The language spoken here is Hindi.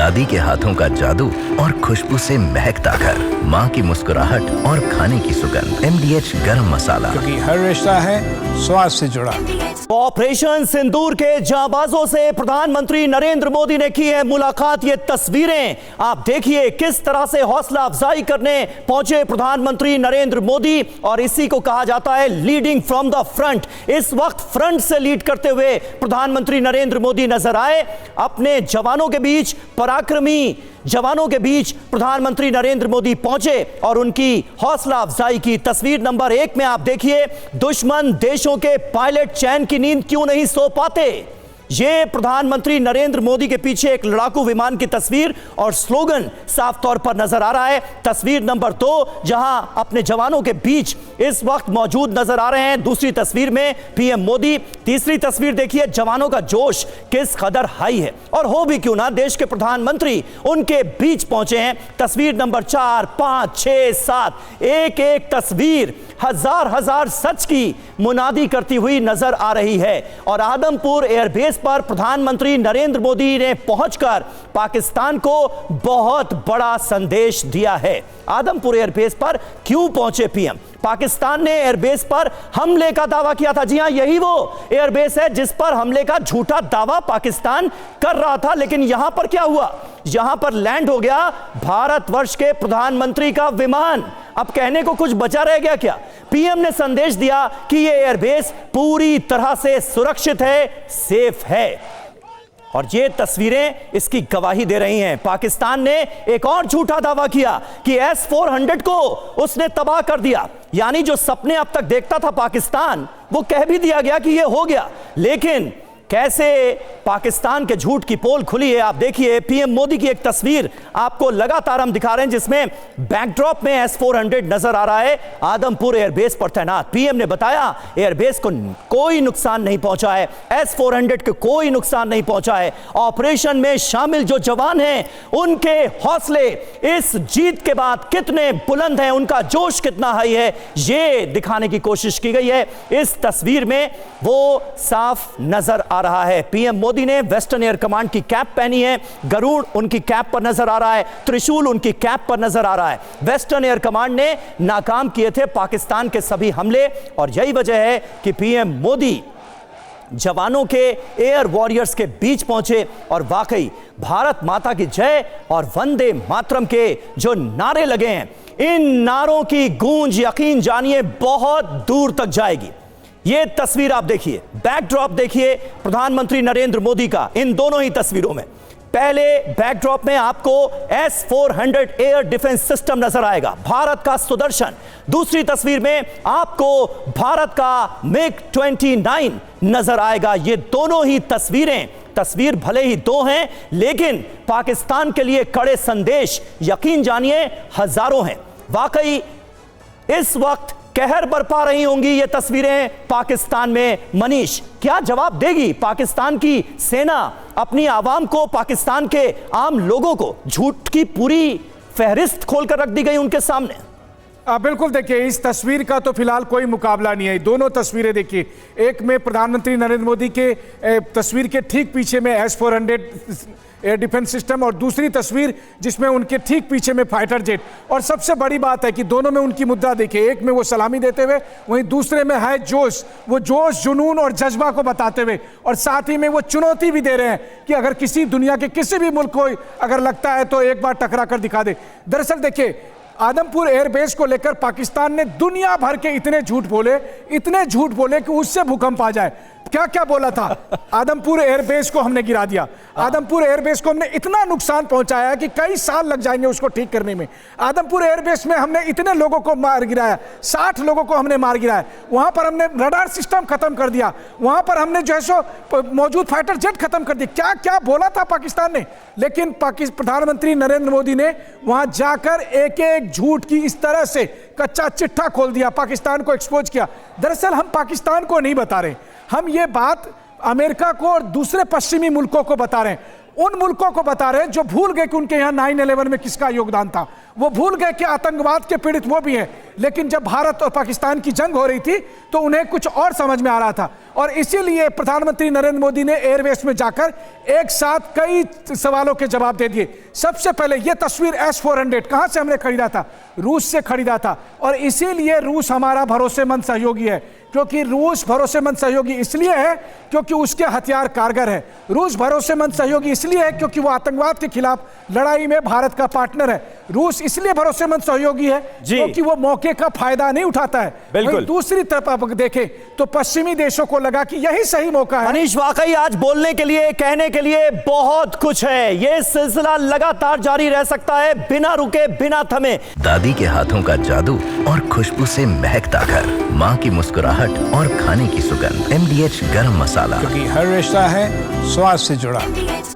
दादी के हाथों का जादू और खुशबू से महकता घर, माँ की मुस्कुराहट और खाने की सुगंध। MDH गरम मसाला, क्योंकि हर रिश्ता है स्वाद से जुड़ा। ऑपरेशन सिंदूर के जांबाजों से प्रधानमंत्री नरेंद्र मोदी ने की है मुलाकात। ये तस्वीरें आप देखिए, किस तरह से हौसला अफजाई करने पहुंचे प्रधानमंत्री नरेंद्र मोदी, और इसी को कहा जाता है लीडिंग फ्रॉम द फ्रंट। इस वक्त फ्रंट से लीड करते हुए प्रधानमंत्री नरेंद्र मोदी नजर आए। अपने जवानों के बीच, पराक्रमी जवानों के बीच प्रधानमंत्री नरेंद्र मोदी पहुंचे और उनकी हौसला अफजाई की। तस्वीर नंबर 1 में आप देखिए, दुश्मन देशों के पायलट चैन की नींद क्यों नहीं सो पाते। ये प्रधानमंत्री नरेंद्र मोदी के पीछे एक लड़ाकू विमान की तस्वीर और स्लोगन साफ तौर पर नजर आ रहा है। तस्वीर नंबर 2 जहां अपने जवानों के बीच इस वक्त मौजूद नजर आ रहे हैं। दूसरी तस्वीर में पीएम मोदी। तीसरी तस्वीर देखिए, जवानों का जोश किस कदर हाई है, और हो भी क्यों ना, देश के प्रधानमंत्री उनके बीच पहुंचे हैं। तस्वीर नंबर 4, 5, 6, 7, एक एक तस्वीर हजार हजार सच की मुनादी करती हुई नजर आ रही है। और आदमपुर एयरबेस पर प्रधानमंत्री नरेंद्र मोदी ने पहुंचकर पाकिस्तान को बहुत बड़ा संदेश दिया है। आदमपुर एयरबेस पर क्यों पहुंचे पीएम? पाकिस्तान ने एयरबेस पर हमले का दावा किया था। जी हां, यही वो एयरबेस है जिस पर हमले का झूठा दावा पाकिस्तान कर रहा था। लेकिन यहां पर क्या हुआ? यहां पर लैंड हो गया भारतवर्ष के प्रधानमंत्री का विमान। अब कहने को कुछ बचा रह गया क्या? पीएम ने संदेश दिया कि यह एयरबेस पूरी तरह से सुरक्षित है, सेफ है। और ये तस्वीरें इसकी गवाही दे रही हैं। पाकिस्तान ने एक और झूठा दावा किया कि S-400 को उसने तबाह कर दिया। यानी जो सपने अब तक देखता था पाकिस्तान, वो कह भी दिया गया कि ये हो गया। लेकिन कैसे पाकिस्तान के झूठ की पोल खुली है। आप देखिए, पीएम मोदी की एक तस्वीर आपको लगातार हम दिखा रहे हैं जिसमें बैकड्रॉप में S-400 नजर आ रहा है, आदमपुर एयरबेस पर तैनात। पीएम ने बताया एयरबेस को कोई नुकसान नहीं पहुंचा है, S-400 को कोई नुकसान नहीं पहुंचा है। ऑपरेशन में शामिल जो जवान हैं, उनके हौसले इस जीत के बाद कितने बुलंद हैं, उनका जोश कितना हाई है, ये दिखाने की कोशिश की गई है। इस तस्वीर में वो साफ नजर आ रहा है। पीएम मोदी ने वेस्टर्न एयर कमांड की कैप पहनी है, गरुड़ उनकी कैप पर नजर आ रहा है, त्रिशूल उनकी कैप पर नजर आ रहा है। वेस्टर्न एयर कमांड ने नाकाम किए थे पाकिस्तान के सभी हमले, और यही वजह है कि पीएम मोदी जवानों के एयर वॉरियर्स के बीच पहुंचे और वाकई भारत माता की जय और वंदे मातरम के जो नारे लगे हैं, इन नारों की गूंज यकीन जानिए बहुत दूर तक जाएगी। ये तस्वीर आप देखिए, बैकड्रॉप देखिए प्रधानमंत्री नरेंद्र मोदी का इन दोनों ही तस्वीरों में। पहले बैकड्रॉप में आपको S-400 एयर डिफेंस सिस्टम नजर आएगा, भारत का सुदर्शन। दूसरी तस्वीर में आपको भारत का MiG-29 नजर आएगा। ये दोनों ही तस्वीर भले ही दो हैं, लेकिन पाकिस्तान के लिए कड़े संदेश यकीन जानिए हजारों हैं। वाकई इस वक्त कहर बरपा रही होंगी ये तस्वीरें पाकिस्तान में। मनीष, क्या जवाब देगी पाकिस्तान की सेना अपनी आवाम को, पाकिस्तान के आम लोगों को? झूठ की पूरी फहरिस्त खोलकर रख दी गई उनके सामने। बिल्कुल, देखिए इस तस्वीर का तो फिलहाल कोई मुकाबला नहीं है। दोनों तस्वीरें देखिए, एक में प्रधानमंत्री नरेंद्र मोदी के तस्वीर के ठीक पीछे में S-400 एयर डिफेंस सिस्टम, और दूसरी तस्वीर जिसमें उनके ठीक पीछे में फाइटर जेट। और सबसे बड़ी बात है कि दोनों में उनकी मुद्रा देखिए, एक में वो सलामी देते हुए, वहीं दूसरे में है जोश, वो जोश, जुनून और जज्बा को बताते हुए, और साथ ही में वो चुनौती भी दे रहे हैं कि अगर किसी दुनिया के किसी भी मुल्क को अगर लगता है तो एक बार टकरा कर दिखा दे। दरअसल देखिए, आदमपुर एयरबेस को लेकर पाकिस्तान ने दुनिया भर के इतने झूठ बोले कि उससे भूकंप आ जाए। क्या क्या बोला था? आदमपुर एयरबेस को हमने गिरा दिया, आदमपुर एयरबेस को हमने इतना नुकसान पहुंचाया कि कई साल लग जाएंगे उसको ठीक करने में। आदमपुर एयरबेस में हमने इतने लोगों को मार गिराया, 60 लोगों को हमने मार गिराया। वहां पर हमने रडार सिस्टम खत्म कर दिया, वहां पर हमने जो है सो मौजूद फाइटर जेट खत्म कर दिया। क्या क्या बोला था पाकिस्तान ने, लेकिन प्रधानमंत्री नरेंद्र मोदी ने वहां जाकर एक एक झूठ की इस तरह से कच्चा चिट्ठा खोल दिया, पाकिस्तान को एक्सपोज किया। दरअसल हम पाकिस्तान को नहीं बता रहे, हम ये बात अमेरिका को और दूसरे पश्चिमी मुल्कों को बता रहे हैं। उन मुल्कों को बता रहे हैं जो भूल गए कि उनके यहाँ 9/11 में किसका योगदान था। वो भूल गए कि आतंकवाद के पीड़ित वो भी हैं, लेकिन जब भारत और पाकिस्तान की जंग हो रही थी तो उन्हें कुछ और समझ में आ रहा था। और इसीलिए प्रधानमंत्री नरेंद्र मोदी ने एयरवेस में जाकर एक साथ कई सवालों के जवाब दे दिए। सबसे पहले ये तस्वीर S-400 कहां से हमने खरीदा था? रूस से खरीदा था। और इसीलिए रूस हमारा भरोसेमंद सहयोगी है, क्योंकि रूस भरोसेमंद सहयोगी इसलिए है क्योंकि उसके हथियार कारगर है। रूस भरोसेमंद सहयोगी इसलिए है क्योंकि वो आतंकवाद के खिलाफ लड़ाई में भारत का पार्टनर है। रूस इसलिए भरोसेमंद सहयोगी है क्योंकि वो मौके का फायदा नहीं उठाता है। बिल्कुल। दूसरी तरफ आप देखें तो पश्चिमी देशों को लगा कि यही सही मौका है। मनीष, वाकई आज बोलने के लिए, कहने के लिए बहुत कुछ है। ये सिलसिला लगातार जारी रह सकता है, बिना रुके, बिना थमे। दादी के हाथों का जादू और खुशबू से महकता घर, माँ की मुस्कुराहट और खाने की सुगंध। MDH गरम मसाला। क्योंकि हर रिश्ता है स्वाद से जुड़ा।